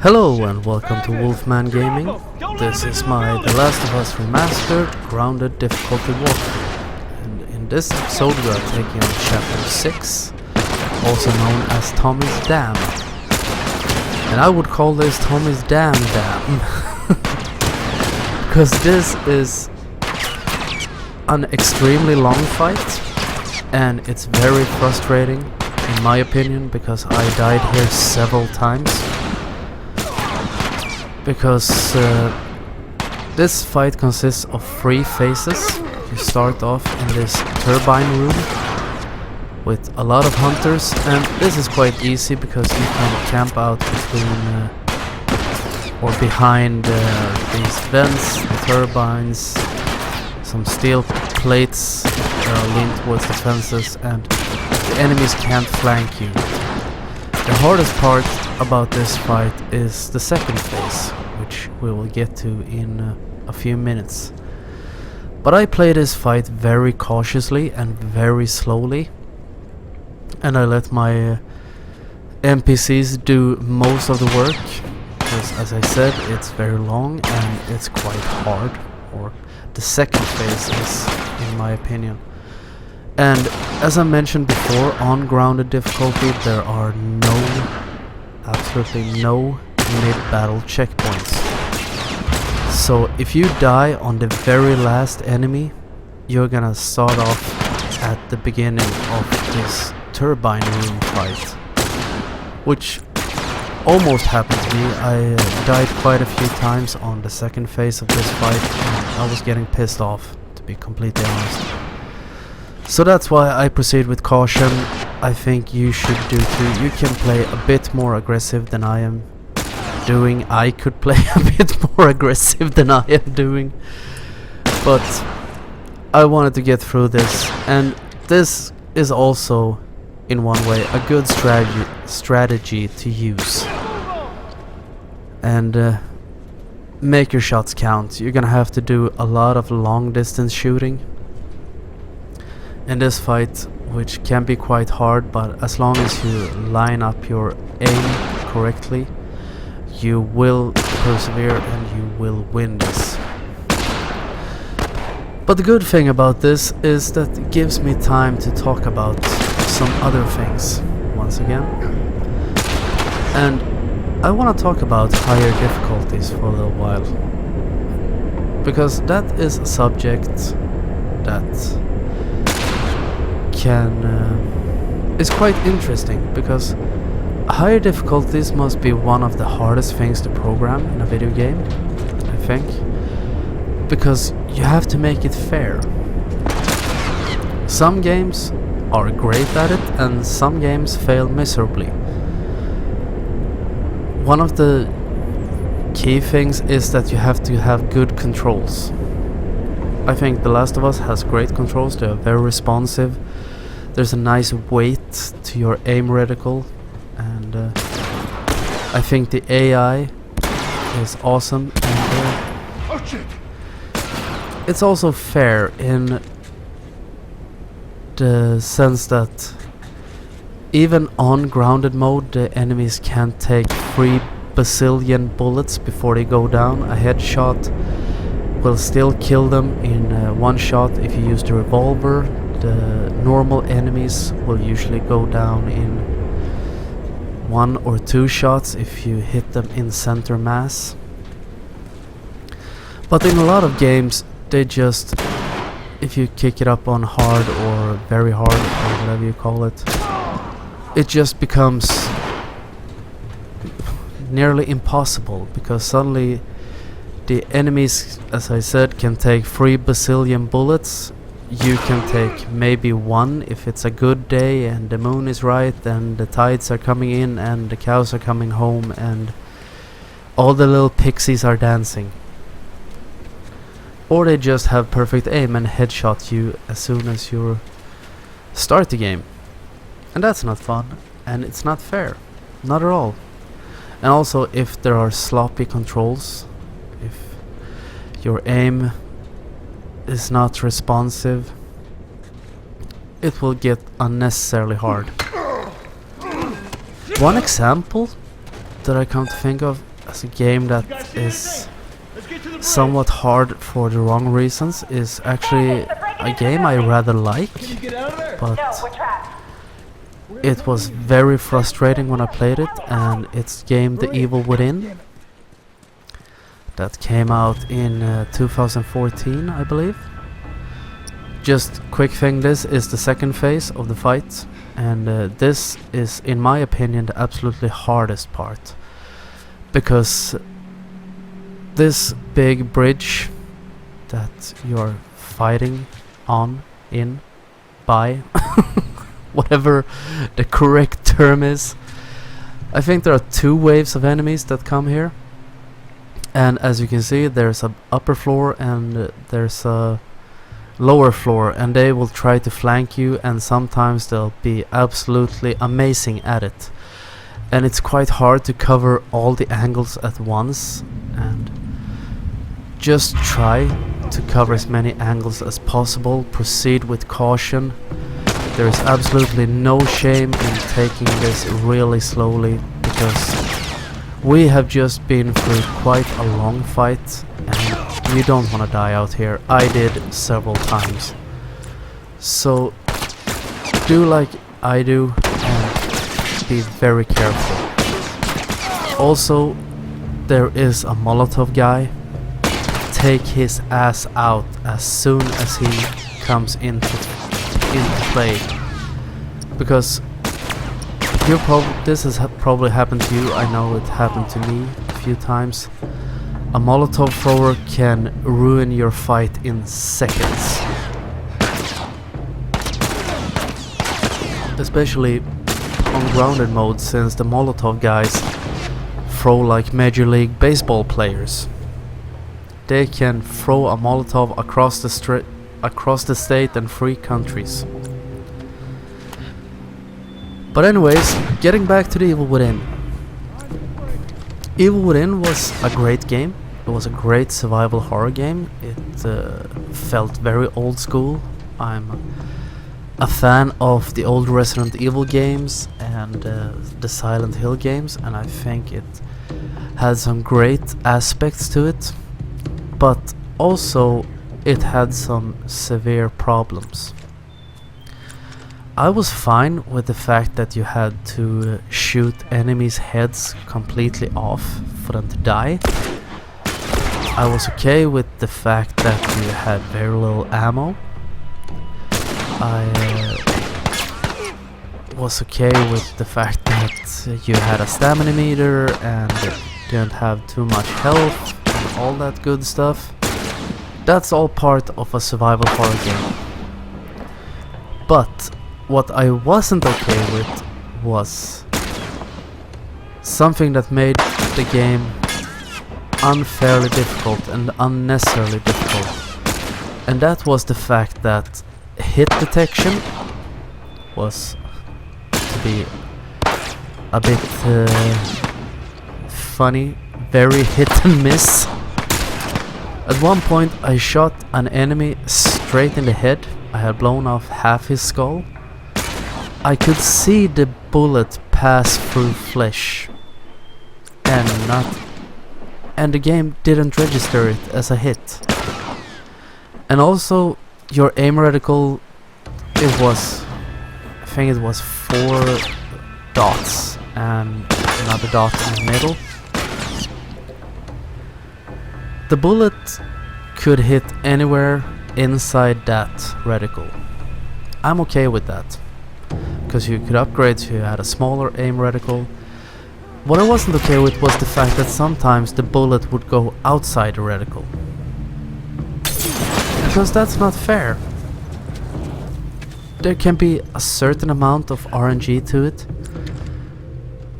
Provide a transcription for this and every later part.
Hello and welcome to Wolfman Gaming. This is my The Last of Us Remastered Grounded difficulty walkthrough. And in this episode we are taking on Chapter 6, also known as Tommy's Dam. And I would call this Tommy's Dam. Because this is an extremely long fight and it's very frustrating in my opinion because I died here several times. Because this fight consists of 3 phases. You start off in this turbine room with a lot of hunters, and this is quite easy because you can camp out between or behind these vents, the turbines, some steel plates that are leaned towards the fences, and the enemies can't flank you. The hardest part about this fight is the second phase, which we will get to in a few minutes. But I play this fight very cautiously and very slowly, and I let my NPCs do most of the work, because as I said, it's very long and it's quite hard, or the second phase is, in my opinion. And as I mentioned before, on grounded difficulty there are absolutely no mid-battle checkpoints. So if you die on the very last enemy, you're gonna start off at the beginning of this turbine room fight, which almost happened to me. I died quite a few times on the second phase of this fight and I was getting pissed off, to be completely honest. So that's why I proceed with caution. I think you should do too. You can play a bit more aggressive than I am doing. I could play a bit more aggressive than I am doing, but I wanted to get through this, and this is also in one way a good strategy to use. And make your shots count. You're gonna have to do a lot of long distance shooting in this fight, which can be quite hard, but as long as you line up your aim correctly, you will persevere and you will win this. But the good thing about this is that it gives me time to talk about some other things once again. And I want to talk about higher difficulties for a little while, because that is a subject that is quite interesting, because higher difficulties must be one of the hardest things to program in a video game, I think, because you have to make it fair. Some games are great at it and some games fail miserably. One of the key things is that you have to have good controls. I think The Last of Us has great controls. They are very responsive. There's a nice weight to your aim reticle, and I think the AI is awesome, and it's also fair in the sense that even on grounded mode the enemies can take 3 bazillion bullets before they go down. A headshot will still kill them in one shot if you use the revolver. The normal enemies will usually go down in 1 or 2 shots if you hit them in center mass. But in a lot of games they just, if you kick it up on hard or very hard or whatever you call it, it just becomes nearly impossible, because suddenly the enemies, as I said, can take 3 bazillion bullets. You can take maybe 1 if it's a good day and the moon is right and the tides are coming in and the cows are coming home and all the little pixies are dancing. Or they just have perfect aim and headshot you as soon as you start the game. And that's not fun, and it's not fair. Not at all. And also, if there are sloppy controls, if your aim is not responsive, it will get unnecessarily hard. One example that I come to think of as a game that is somewhat hard for the wrong reasons, is actually a game I rather like, but it was very frustrating when I played it, and it's game The Evil Within that came out in 2014, I believe. Just quick thing, this is the second phase of the fight, and this is, in my opinion, the absolutely hardest part, because this big bridge that you're fighting on, in, by, whatever the correct term is. I think there are 2 waves of enemies that come here, and as you can see, there's an upper floor and there's a lower floor, and they will try to flank you, and sometimes they'll be absolutely amazing at it, and it's quite hard to cover all the angles at once, and just try to cover as many angles as possible. Proceed with caution. There is absolutely no shame in taking this really slowly, because we have just been through quite a long fight, and you don't want to die out here. I did several times. So do like I do and be very careful. Also, there is a Molotov guy. Take his ass out as soon as he comes into play, because this has probably happened to you. I know it happened to me a few times. A Molotov thrower can ruin your fight in seconds, especially on grounded mode, since the Molotov guys throw like Major League Baseball players. They can throw a Molotov across the state and 3 countries. But anyways, getting back to The Evil Within. Evil Within was a great game. It was a great survival horror game. It felt very old school. I'm a fan of the old Resident Evil games and the Silent Hill games, and I think it had some great aspects to it. But also it had some severe problems. I was fine with the fact that you had to shoot enemies' heads completely off for them to die. I was okay with the fact that you had very little ammo. I was okay with the fact that you had a stamina meter and didn't have too much health. All that good stuff. That's all part of a survival horror game. But what I wasn't okay with was something that made the game unfairly difficult and unnecessarily difficult. And that was the fact that hit detection was to be a bit funny, very hit and miss. At one point I shot an enemy straight in the head. I had blown off half his skull. I could see the bullet pass through flesh and the game didn't register it as a hit. And also your aim reticle, I think it was 4 dots and another dot in the middle. The bullet could hit anywhere inside that reticle. I'm okay with that, because you could upgrade so you had a smaller aim reticle. What I wasn't okay with was the fact that sometimes the bullet would go outside the reticle, because that's not fair. There can be a certain amount of RNG to it,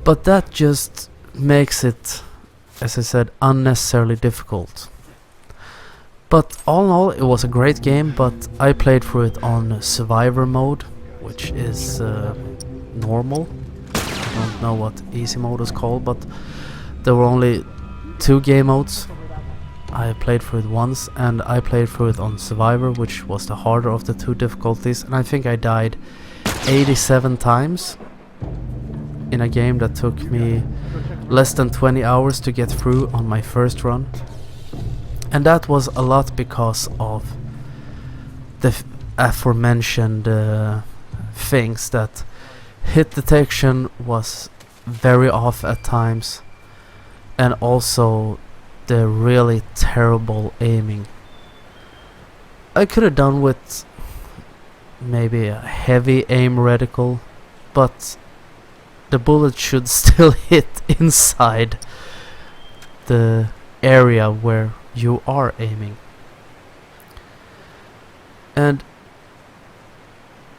but that just makes it, as I said, unnecessarily difficult. But all in all, it was a great game, but I played through it on survivor mode, which is normal. I don't know what easy mode is called, but there were only 2 game modes. I played through it once, and I played through it on survivor, which was the harder of the 2 difficulties, and I think I died 87 times in a game that took me less than 20 hours to get through on my first run. And that was a lot because of the aforementioned things, that hit detection was very off at times, and also the really terrible aiming. I could have done with maybe a heavy aim reticle, but the bullet should still hit inside the area where you are aiming. And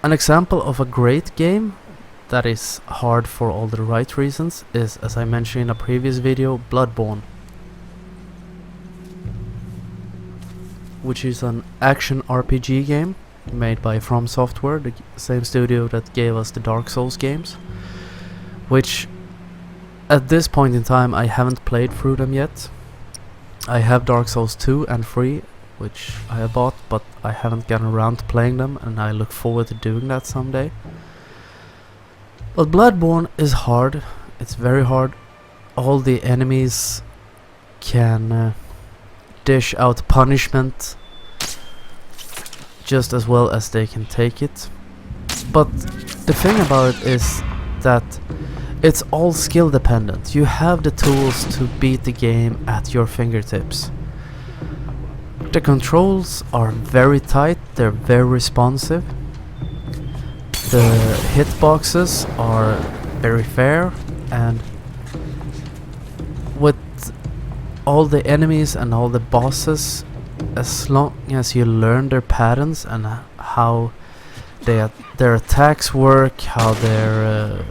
an example of a great game that is hard for all the right reasons is, as I mentioned in a previous video, Bloodborne, which is an action RPG game made by From Software, the same studio that gave us the Dark Souls games, which at this point in time I haven't played through them yet. I have Dark Souls 2 and 3, which I have bought, but I haven't gotten around to playing them, and I look forward to doing that someday. But Bloodborne is hard. It's very hard. All the enemies can dish out punishment just as well as they can take it. But the thing about it is that it's all skill dependent. You have the tools to beat the game at your fingertips. The controls are very tight, they're very responsive. The hitboxes are very fair, and with all the enemies and all the bosses, as long as you learn their patterns and how their attacks work, how their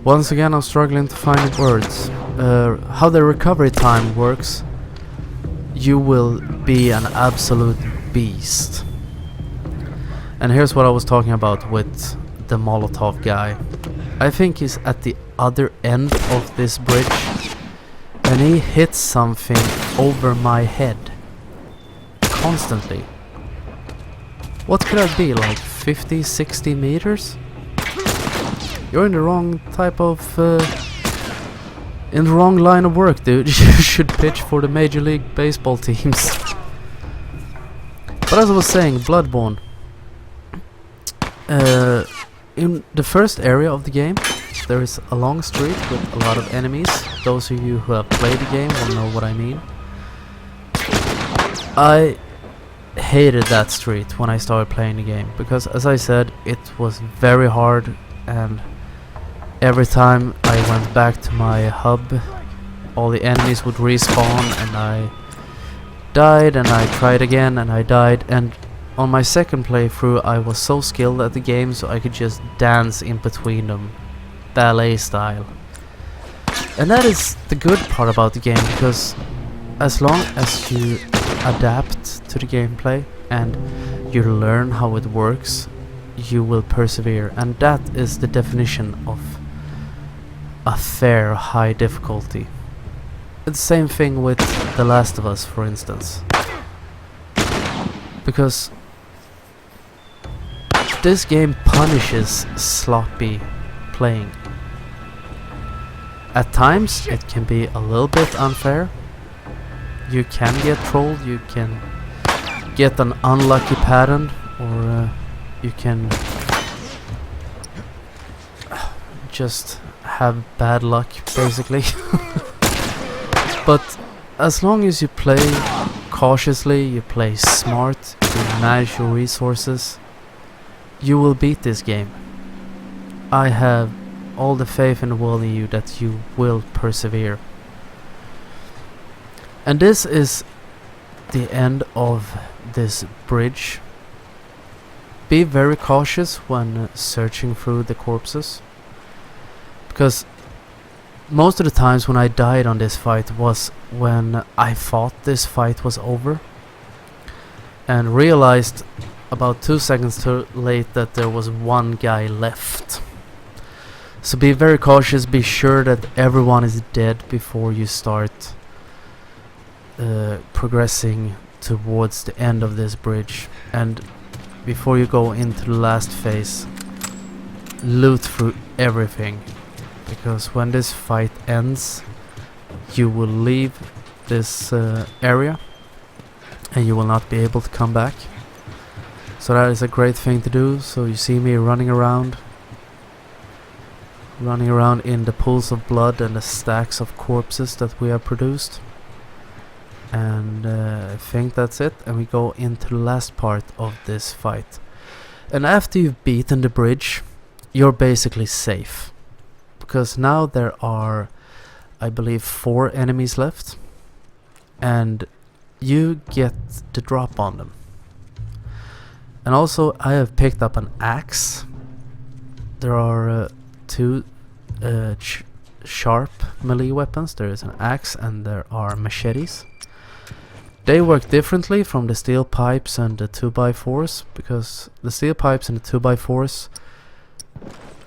once again I'm struggling to find words, how the recovery time works, you will be an absolute beast. And here's what I was talking about with the Molotov guy. I think he's at the other end of this bridge, and he hits something over my head constantly. What could that be, like 50, 60 meters? You're in the wrong type of in the wrong line of work, dude. You should pitch for the Major League Baseball teams. But as I was saying, Bloodborne. In the first area of the game, there is a long street with a lot of enemies. Those of you who have played the game will know what I mean. I hated that street when I started playing the game, because, as I said, it was very hard, and every time I went back to my hub, all the enemies would respawn, and I died, and I tried again, and I died. And on my second playthrough, I was so skilled at the game, so I could just dance in between them, ballet style. And that is the good part about the game, because as long as you adapt to the gameplay and you learn how it works, you will persevere. And that is the definition of a fair high difficulty. It's the same thing with The Last of Us, for instance, because this game punishes sloppy playing. At times it can be a little bit unfair. You can get trolled, you can get an unlucky pattern, or you can just have bad luck, basically. But as long as you play cautiously, you play smart, you manage your resources, you will beat this game. I have all the faith in the world in you that you will persevere. And this is the end of this bridge. Be very cautious when searching through the corpses, because most of the times when I died on this fight was when I thought this fight was over and realized about 2 seconds too late that there was one guy left. So be very cautious, be sure that everyone is dead before you start progressing towards the end of this bridge. And before you go into the last phase, loot through everything, because when this fight ends, you will leave this area and you will not be able to come back. So that is a great thing to do. So you see me running around in the pools of blood and the stacks of corpses that we have produced. And I think that's it, and we go into the last part of this fight. And after you've beaten the bridge, you're basically safe, because now there are, I believe, 4 enemies left, and you get the drop on them. And also I have picked up an axe. There are 2 sharp melee weapons. There is an axe and there are machetes. They work differently from the steel pipes and the 2x4s, because the steel pipes and the 2x4s,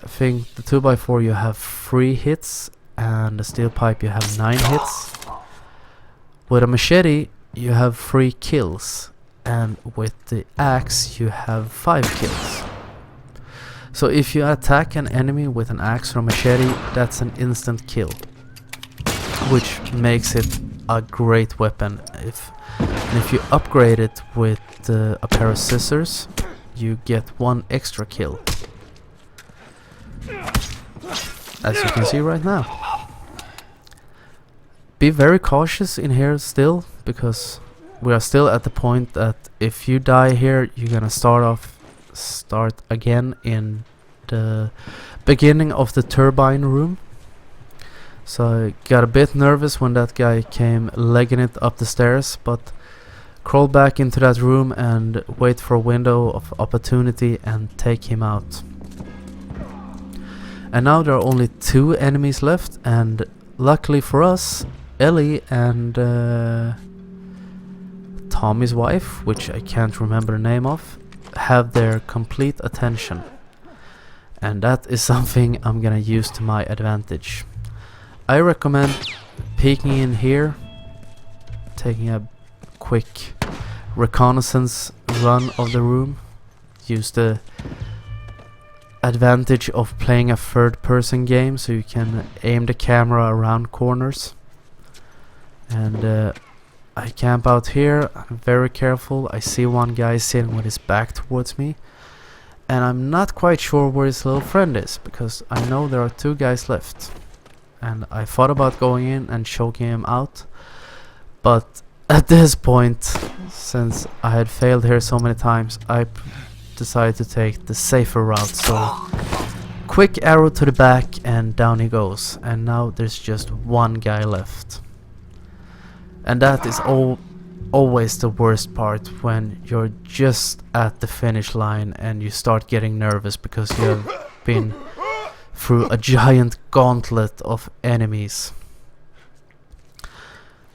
I think the 2x4 you have 3 hits and the steel pipe you have 9 hits. With a machete you have 3 kills, and with the axe you have 5 kills. So if you attack an enemy with an axe or a machete, that's an instant kill, which makes it a great weapon. If you upgrade it with a pair of scissors, you get 1 extra kill, as you can see right now. Be very cautious in here still, because we are still at the point that if you die here, you're gonna start again in the beginning of the turbine room. So I got a bit nervous when that guy came legging it up the stairs, but crawl back into that room and wait for a window of opportunity and take him out. And now there are only 2 enemies left, and luckily for us, Ellie and Tommy's wife, which I can't remember the name of, have their complete attention. And that is something I'm gonna use to my advantage. I recommend peeking in here, taking a quick reconnaissance run of the room. Use the advantage of playing a third-person game, so you can aim the camera around corners. And I camp out here. I'm very careful. I see one guy sitting with his back towards me, and I'm not quite sure where his little friend is, because I know there are 2 guys left. And I thought about going in and choking him out, but at this point, since I had failed here so many times, I decided to take the safer route. So quick arrow to the back and down he goes. And now there's just 1 guy left. And that is always the worst part, when you're just at the finish line and you start getting nervous because you have been through a giant gauntlet of enemies.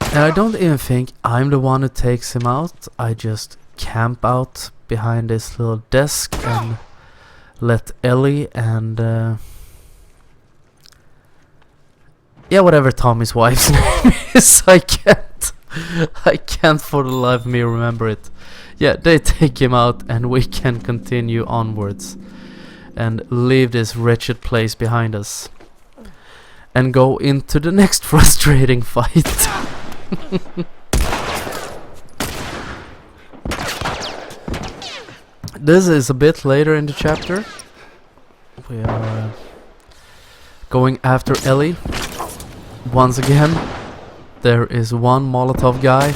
And I don't even think I'm the one who takes him out. I just camp out behind this little desk and let Ellie and yeah, whatever Tommy's wife's name is, I can't for the life of me remember it. Yeah, they take him out and we can continue onwards and leave this wretched place behind us and go into the next frustrating fight. This is a bit later in the chapter. We are going after Ellie. Once again, there is one Molotov guy,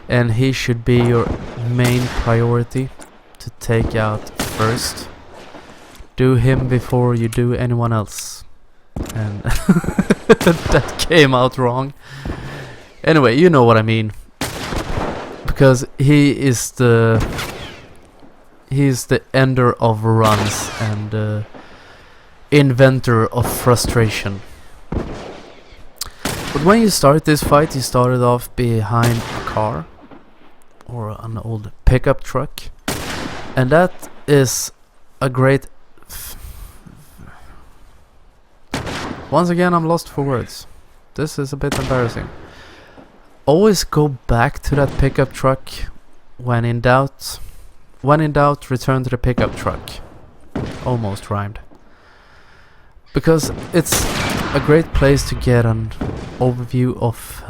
and he should be your main priority to take out first. Do him before you do anyone else. And that came out wrong. Anyway, you know what I mean. Because he's the ender of runs and inventor of frustration. But when you start this fight, you started off behind a car or an old pickup truck, and that is a great once again, I'm lost for words. This is a bit embarrassing. Always go back to that pickup truck. When in doubt, return to the pickup truck. Almost rhymed. because it's a great place to get an overview of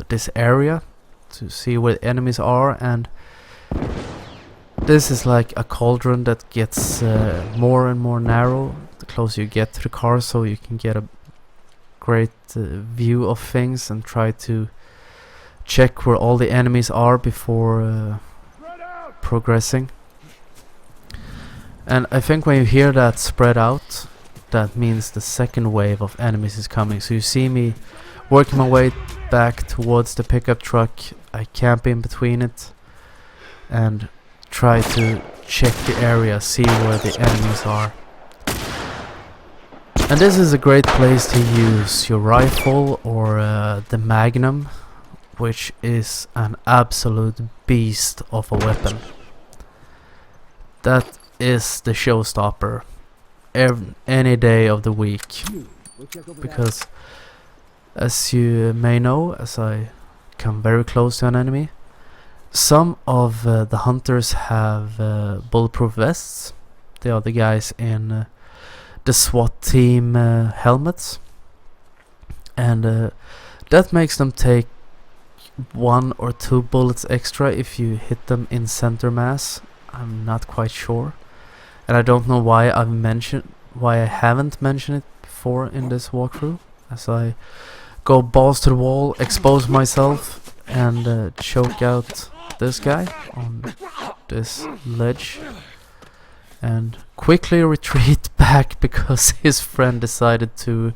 this area, to see where the enemies are, and this is like a cauldron that gets more and more narrow the closer you get to the car, so you can get a great view of things and try to check where all the enemies are before progressing. And I think when you hear that spread out, that means the second wave of enemies is coming. So you see me working my way back towards the pickup truck. I camp in between it and try to check the area, see where the enemies are. And this is a great place to use your rifle or the Magnum, which is an absolute beast of a weapon. That is the showstopper any day of the week, because as you may know, as I come very close to an enemy, some of the hunters have bulletproof vests. They are the guys in the SWAT team helmets, and that makes them take 1 or 2 bullets extra if you hit them in center mass. I'm not quite sure, and I don't know why I haven't mentioned it before in this walkthrough, as I go balls to the wall, expose myself, and choke out this guy on this ledge, and quickly retreat back because his friend decided to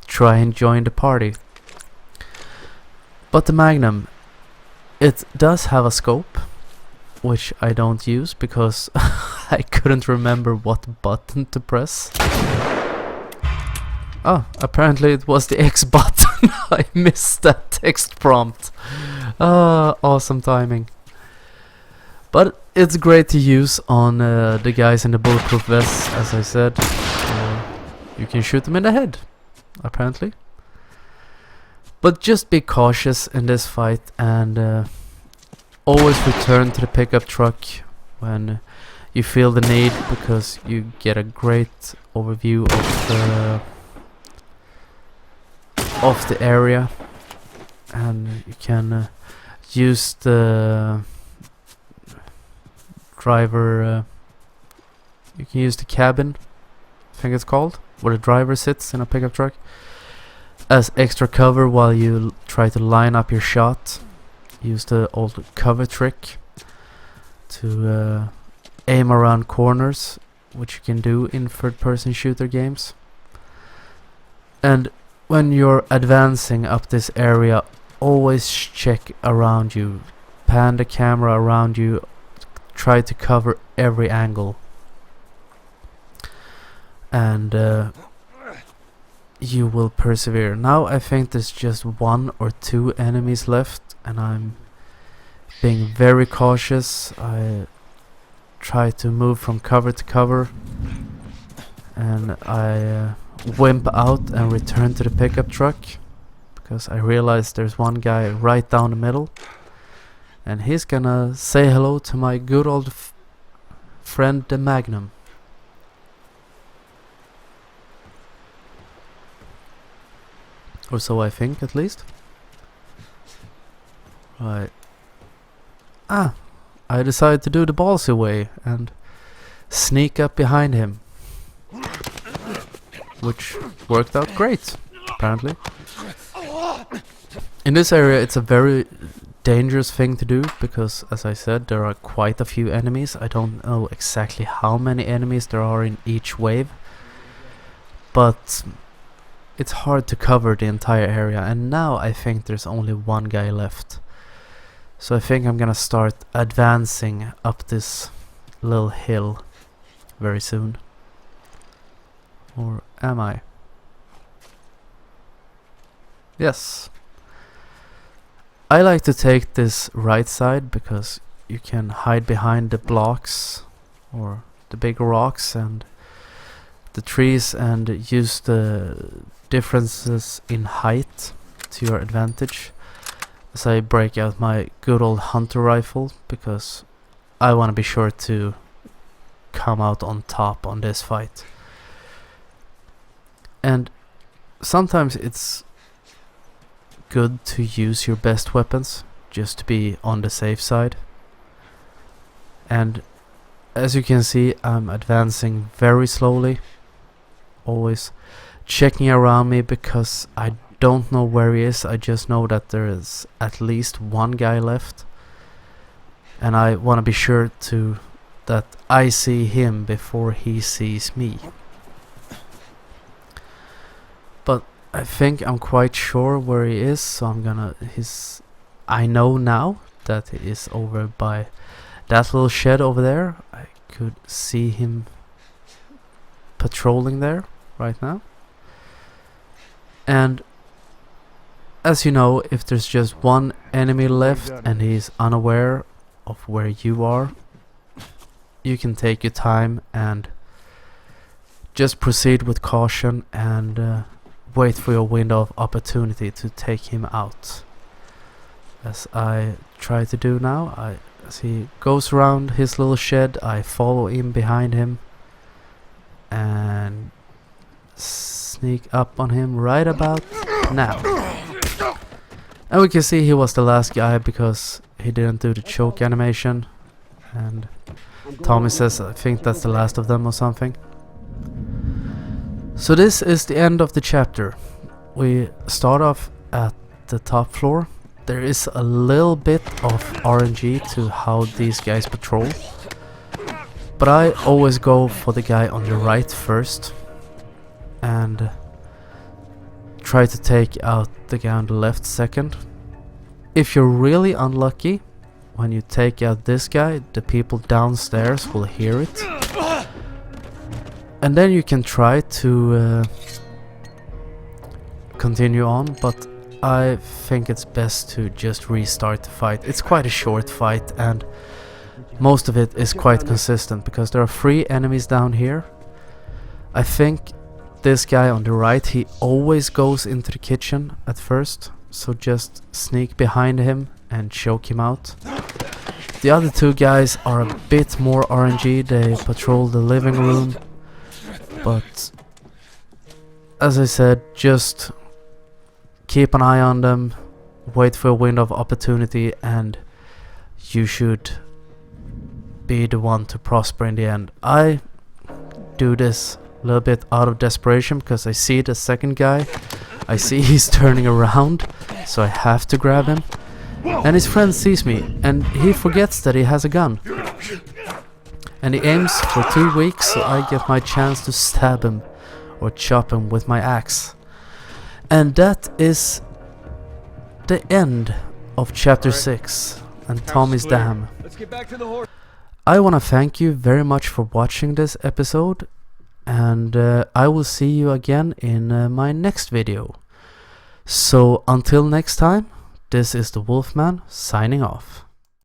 try and join the party. But the Magnum, it does have a scope, which I don't use because I couldn't remember what button to press. Oh, apparently it was the X button. I missed that text prompt. Awesome timing. But it's great to use on the guys in the bulletproof vests, as I said. You can shoot them in the head, apparently. But just be cautious in this fight, and always return to the pickup truck when you feel the need, because you get a great overview of the area, and you can use the driver. You can use the cabin, I think it's called, where the driver sits in a pickup truck, as extra cover while you try to line up your shot. Use the old cover trick to aim around corners, which you can do in third-person shooter games. And when you're advancing up this area, always check around you, pan the camera around you, try to cover every angle, and you will persevere. Now I think there's just 1 or 2 enemies left, and I'm being very cautious. I try to move from cover to cover, and I wimp out and return to the pickup truck, because I realize there's one guy right down the middle, and he's gonna say hello to my good old friend the Magnum. Or so I think, at least. Right. I decided to do the ballsy way and sneak up behind him, which worked out great, apparently. In this area it's a very dangerous thing to do, because, as I said, there are quite a few enemies. I don't know exactly how many enemies there are in each wave, but it's hard to cover the entire area, and now I think there's only one guy left. So I think I'm gonna start advancing up this little hill very soon. Or am I? Yes. I like to take this right side because you can hide behind the blocks or the big rocks and the trees and use the differences in height to your advantage, as I break out my good old hunter rifle, because I want to be sure to come out on top on this fight. And sometimes it's good to use your best weapons just to be on the safe side. And as you can see, I'm advancing very slowly, always checking around me because I don't know where he is. I just know that there is at least one guy left, and I want to be sure that I see him before he sees me. But I think I'm quite sure where he is, so I know now that he is over by that little shed over there. I could see him patrolling there right now. And as you know, if there's just one enemy left and he's unaware of where you are, you can take your time and just proceed with caution and wait for your window of opportunity to take him out. As I try to do now, as he goes around his little shed, I follow in behind him and sneak up on him right about now. And we can see he was the last guy because he didn't do the choke animation. And Tommy says, I think that's the last of them or something. So this is the end of the chapter. We start off at the top floor. There is a little bit of RNG to how these guys patrol, but I always go for the guy on the right first and try to take out the guy on the left second. If you're really unlucky, when you take out this guy, the people downstairs will hear it, and then you can try to continue on, but I think it's best to just restart the fight. It's quite a short fight and most of it is quite consistent because there are 3 enemies down here. I think this guy on the right, he always goes into the kitchen at first, so just sneak behind him and choke him out. The other 2 guys are a bit more RNG, they patrol the living room, but as I said, just keep an eye on them, wait for a window of opportunity, and you should be the one to prosper in the end. I do this a little bit out of desperation because I see the second guy. I see he's turning around, so I have to grab him. And his friend sees me, and he forgets that he has a gun. And he aims for 2 weeks, so I get my chance to stab him or chop him with my axe. And that is the end of chapter 6 and Tommy's Dam. I want to thank you very much for watching this episode, and I will see you again in my next video. So until next time, this is the Wolfman signing off.